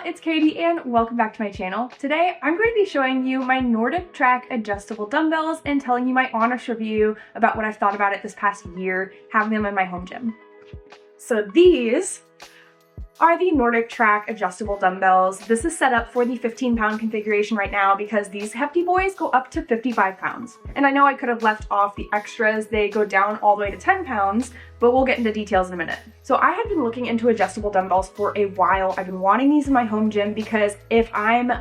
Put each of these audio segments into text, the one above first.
it's Katie and welcome back to my channel. Today I'm going to be showing you my Nordic Track Adjustable Dumbbells and telling you my honest review about what I've thought about it this past year having them in my home gym. So these are the Nordic Track Adjustable Dumbbells. This is set up for the 15-pound configuration right now because these hefty boys go up to 55 pounds. And I know I could have left off the extras. They go down all the way to 10 pounds, but we'll get into details in a minute. So I have been looking into adjustable dumbbells for a while. I've been wanting these in my home gym because if I'm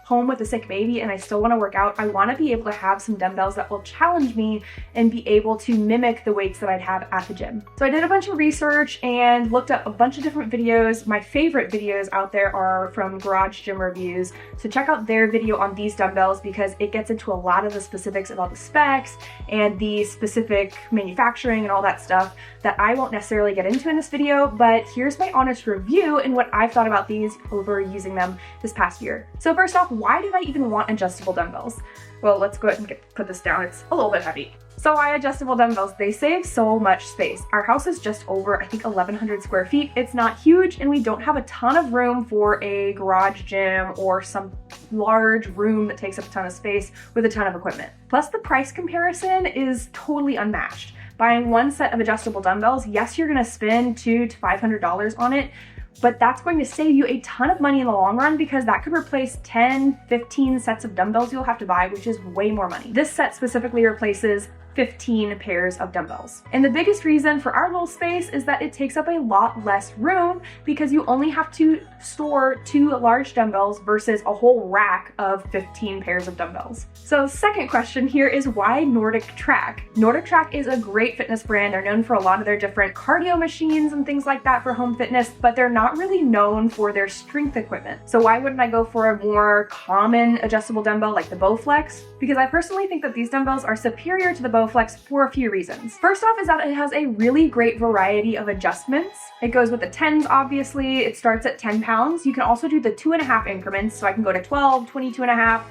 home with a sick baby and I still want to work out, I want to be able to have some dumbbells that will challenge me and be able to mimic the weights that I'd have at the gym. So I did a bunch of research and looked up a bunch of different videos. My favorite videos out there are from Garage Gym Reviews. So check out their video on these dumbbells because it gets into a lot of the specifics about the specs and the specific manufacturing and all that stuff that I won't necessarily get into in this video, but here's my honest review and what I've thought about these over using them this past year. So first off, why did I even want adjustable dumbbells? Well, let's go ahead and put this down. It's a little bit heavy. So why adjustable dumbbells? They save so much space. Our house is just over, I think, 1,100 square feet. It's not huge and we don't have a ton of room for a garage gym or some large room that takes up a ton of space with a ton of equipment. Plus the price comparison is totally unmatched. Buying one set of adjustable dumbbells, yes, you're gonna spend $200 to $500 on it, but that's going to save you a ton of money in the long run because that could replace 10, 15 sets of dumbbells you'll have to buy, which is way more money. This set specifically replaces 15 pairs of dumbbells. And the biggest reason for our little space is that it takes up a lot less room because you only have to store 2 large dumbbells versus a whole rack of 15 pairs of dumbbells. So second question here is why Nordic Track? Nordic Track is a great fitness brand. They're known for a lot of their different cardio machines and things like that for home fitness, but they're not really known for their strength equipment. So why wouldn't I go for a more common adjustable dumbbell like the BowFlex? Because I personally think that these dumbbells are superior to the BowFlex for a few reasons. First off is that it has a really great variety of adjustments. It goes with the 10s, obviously. It starts at 10 pounds. You can also do the 2.5 increments, so I can go to 12, 22.5,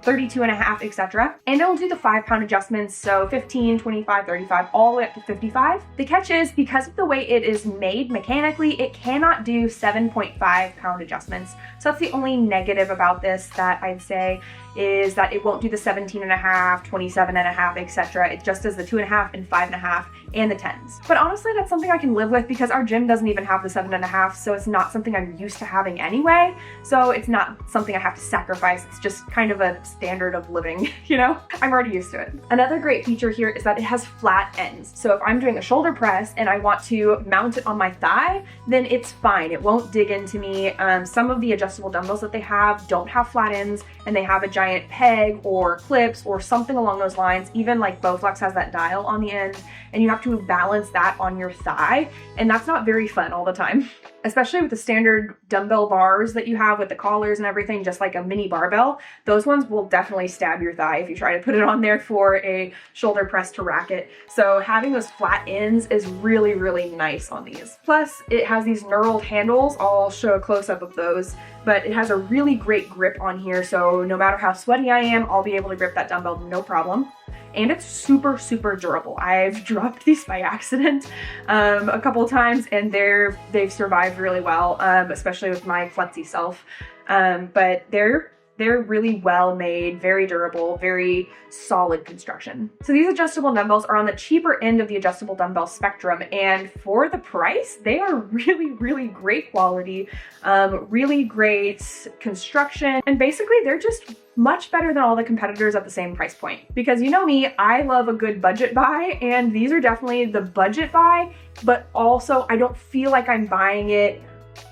32.5, etc. And it'll do the 5-pound adjustments, so 15, 25, 35, all the way up to 55. The catch is, because of the way it is made mechanically, it cannot do 7.5-pound adjustments. So that's the only negative about this that I'd say is that it won't do the 17.5, 27.5, etc. It just does the 2.5 and 5.5 and the 10s. But honestly, that's something I can live with because our gym doesn't even have the 7.5, so it's not something I'm used to having anyway. So it's not something I have to sacrifice. It's just kind of a standard of living, you know? I'm already used to it. Another great feature here is that it has flat ends. So if I'm doing a shoulder press and I want to mount it on my thigh, then it's fine. It won't dig into me. Some of the adjustable dumbbells that they have don't have flat ends and they have a giant peg or clips or something along those lines. Even like BowFlex has that dial on the end and you have to balance that on your thigh, and that's not very fun all the time. Especially with the standard dumbbell bars that you have with the collars and everything, just like a mini barbell, those ones will definitely stab your thigh if you try to put it on there for a shoulder press to rack it. So having those flat ends is really, really nice on these. Plus, it has these knurled handles. I'll show a close-up of those, but it has a really great grip on here, so no matter how sweaty I am, I'll be able to grip that dumbbell no problem. And it's super, super durable. I've dropped these by accident a couple of times and they've survived really well, especially with my klutzy self. But they're really well made, very durable, very solid construction. So these adjustable dumbbells are on the cheaper end of the adjustable dumbbell spectrum, and for the price, they are really, really great quality, really great construction, and basically they're just much better than all the competitors at the same price point. Because you know me, I love a good budget buy, and these are definitely the budget buy, but also I don't feel like I'm buying it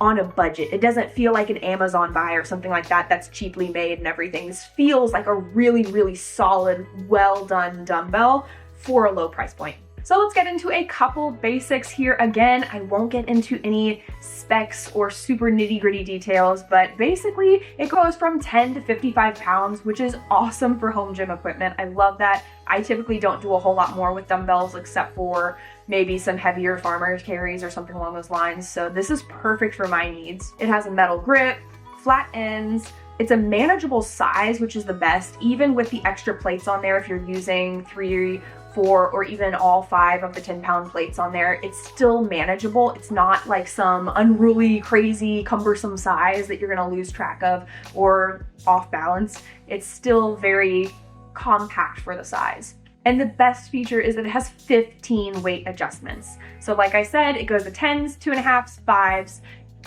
on a budget. It doesn't feel like an Amazon buy or something like that that's cheaply made and everything. This feels like a really, really solid, well done dumbbell for a low price point. So let's get into a couple basics here. Again, I won't get into any specs or super nitty-gritty details, but basically it goes from 10 to 55 pounds, which is awesome for home gym equipment. I love that. I typically don't do a whole lot more with dumbbells except for maybe some heavier farmer carries or something along those lines. So this is perfect for my needs. It has a metal grip, flat ends. It's a manageable size, which is the best, even with the extra plates on there if you're using 3 4 or even all 5 of the 10-pound plates on there, it's still manageable. It's not like some unruly, crazy, cumbersome size that you're gonna lose track of or off balance. It's still very compact for the size. And the best feature is that it has 15 weight adjustments. So like I said, it goes to 10s, 2.5s, 5s,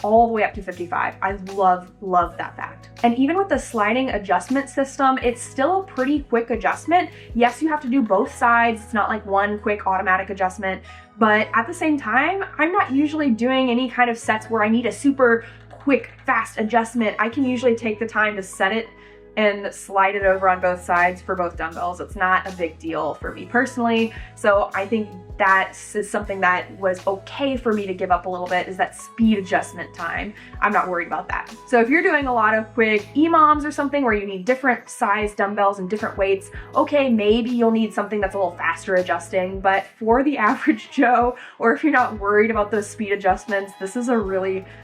all the way up to 55. I love that fact. And even with the sliding adjustment system, it's still a pretty quick adjustment. Yes, you have to do both sides. It's not like one quick automatic adjustment, but at the same time, I'm not usually doing any kind of sets where I need a super quick, fast adjustment. I can usually take the time to set it and slide it over on both sides for both dumbbells. It's not a big deal for me personally. So I think that is something that was okay for me to give up a little bit, is that speed adjustment time. I'm not worried about that. So if you're doing a lot of quick EMOMs or something where you need different size dumbbells and different weights, okay, maybe you'll need something that's a little faster adjusting, but for the average Joe, or if you're not worried about those speed adjustments, this is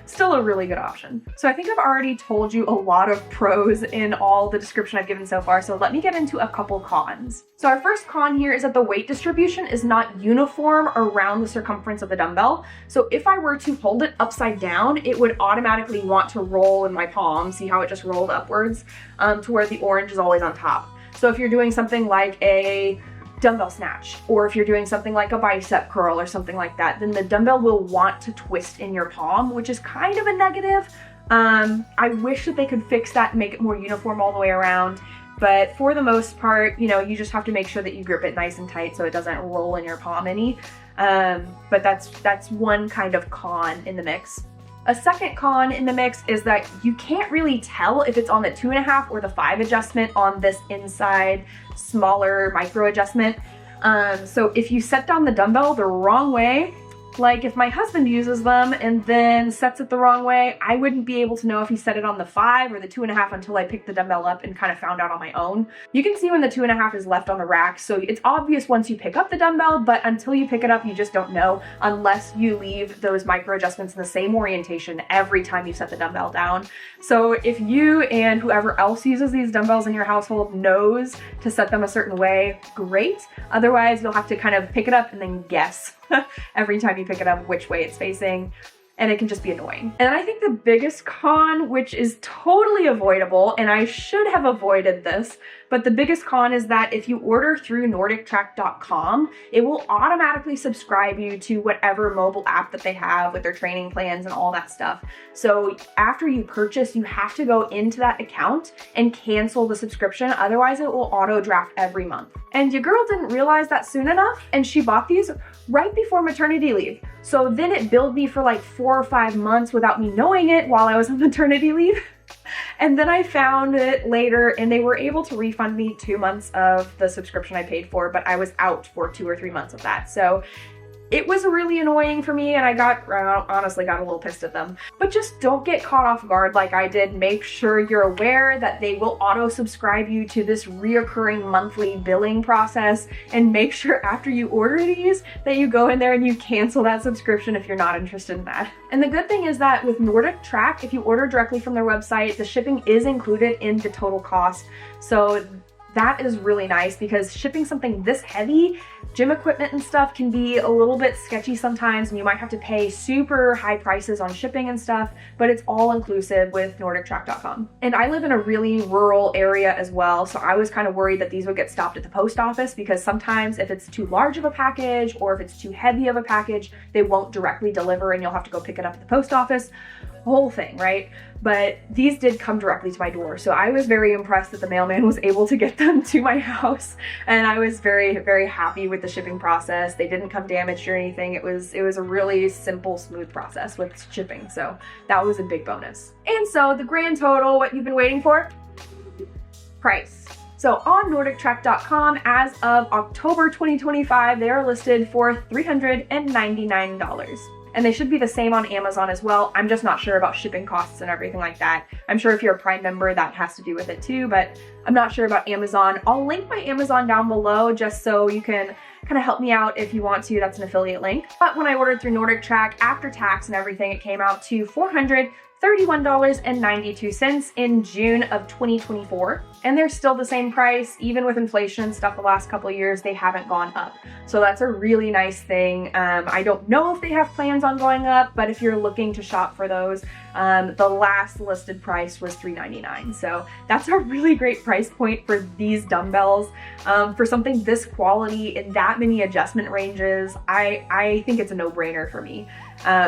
still a really good option. So I think I've already told you a lot of pros in all the description I've given so far, so let me get into a couple cons. So our first con here is that the weight distribution is not uniform around the circumference of the dumbbell. So if I were to hold it upside down, it would automatically want to roll in my palm. See how it just rolled upwards to where the orange is always on top. So if you're doing something like a dumbbell snatch, or if you're doing something like a bicep curl or something like that, then the dumbbell will want to twist in your palm, which is kind of a negative. I wish that they could fix that and make it more uniform all the way around. But for the most part, you know, you just have to make sure that you grip it nice and tight so it doesn't roll in your palm any. But that's one kind of con in the mix. A second con in the mix is that you can't really tell if it's on the 2.5 or the 5 adjustment on this inside smaller micro adjustment. So if you set down the dumbbell the wrong way, like if my husband uses them and then sets it the wrong way, I wouldn't be able to know if he set it on the 5 or the 2.5 until I picked the dumbbell up and kind of found out on my own. You can see when the 2.5 is left on the rack, so it's obvious once you pick up the dumbbell, but until you pick it up, you just don't know unless you leave those micro adjustments in the same orientation every time you set the dumbbell down. So if you and whoever else uses these dumbbells in your household knows to set them a certain way, great. Otherwise, you'll have to kind of pick it up and then guess every time you pick it up which way it's facing, and it can just be annoying. And I think the biggest con, which is totally avoidable, and I should have avoided this, but the biggest con is that if you order through NordicTrack.com, it will automatically subscribe you to whatever mobile app that they have with their training plans and all that stuff. So after you purchase, you have to go into that account and cancel the subscription, otherwise it will auto draft every month. And your girl didn't realize that soon enough, and she bought these right before maternity leave. So then it billed me for like 4 or 5 months without me knowing it while I was on maternity leave. And then I found it later and they were able to refund me 2 months of the subscription I paid for, but I was out for 2 or 3 months of that. So it was really annoying for me, and I honestly got a little pissed at them. But just don't get caught off guard like I did. Make sure you're aware that they will auto subscribe you to this reoccurring monthly billing process, and make sure after you order these that you go in there and you cancel that subscription if you're not interested in that. And the good thing is that with Nordic Track, if you order directly from their website, the shipping is included in the total cost. So that is really nice, because shipping something this heavy, gym equipment and stuff, can be a little bit sketchy sometimes, and you might have to pay super high prices on shipping and stuff, but it's all inclusive with NordicTrack.com. And I live in a really rural area as well, so I was kind of worried that these would get stopped at the post office, because sometimes if it's too large of a package or if it's too heavy of a package, they won't directly deliver and you'll have to go pick it up at the post office. Whole thing, right? But these did come directly to my door, so I was very impressed that the mailman was able to get them to my house, and I was very, very happy with the shipping process. They didn't come damaged or anything. It was a really simple, smooth process with shipping, so that was a big bonus. And so the grand total, what you've been waiting for? Price. So on NordicTrack.com, as of October 2025, they are listed for $399. And they should be the same on Amazon as well. I'm just not sure about shipping costs and everything like that. I'm sure if you're a Prime member, that has to do with it too, but I'm not sure about Amazon. I'll link my Amazon down below just so you can kind of help me out if you want to. That's an affiliate link. But when I ordered through Nordic Track, after tax and everything, it came out to $439. $31.92 in June of 2024. And they're still the same price, even with inflation and stuff the last couple of years, they haven't gone up. So that's a really nice thing. I don't know if they have plans on going up, but if you're looking to shop for those, the last listed price was $3.99. So that's a really great price point for these dumbbells. For something this quality in that many adjustment ranges, I think it's a no-brainer for me.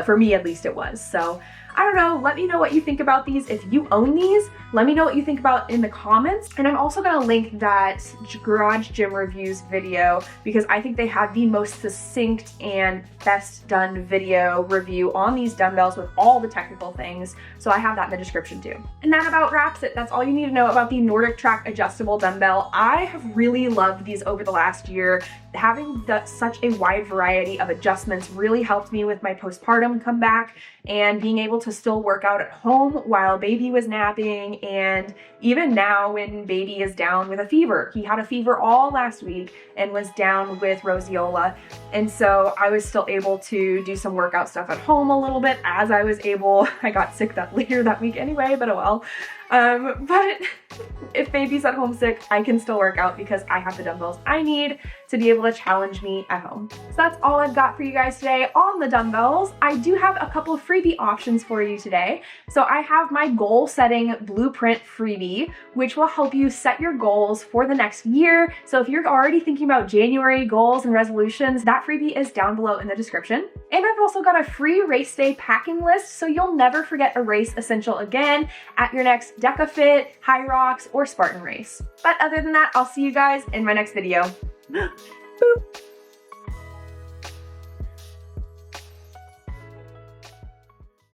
For me, at least it was. So I don't know, let me know what you think about these. If you own these, let me know what you think about in the comments. And I'm also gonna link that Garage Gym Reviews video because I think they have the most succinct and best done video review on these dumbbells with all the technical things. So I have that in the description too. And that about wraps it. That's all you need to know about the Nordic Track Adjustable Dumbbell. I have really loved these over the last year. Having such a wide variety of adjustments really helped me with my postpartum comeback and being able to still work out at home while baby was napping, and even now when baby is down with a fever. He had a fever all last week and was down with roseola, and so I was still able to do some workout stuff at home a little bit as I was able. I got sick later that week anyway, but oh well. But if baby's at home sick, I can still work out because I have the dumbbells I need to be able to challenge me at home. So that's all I've got for you guys today on the dumbbells. I do have a couple of freebie options for you today. So I have my goal setting blueprint freebie, which will help you set your goals for the next year. So if you're already thinking about January goals and resolutions, that freebie is down below in the description. And I've also got a free race day packing list, so you'll never forget a race essential again at your next DecaFit, High Rocks, or Spartan race. But other than that, I'll see you guys in my next video. Boop.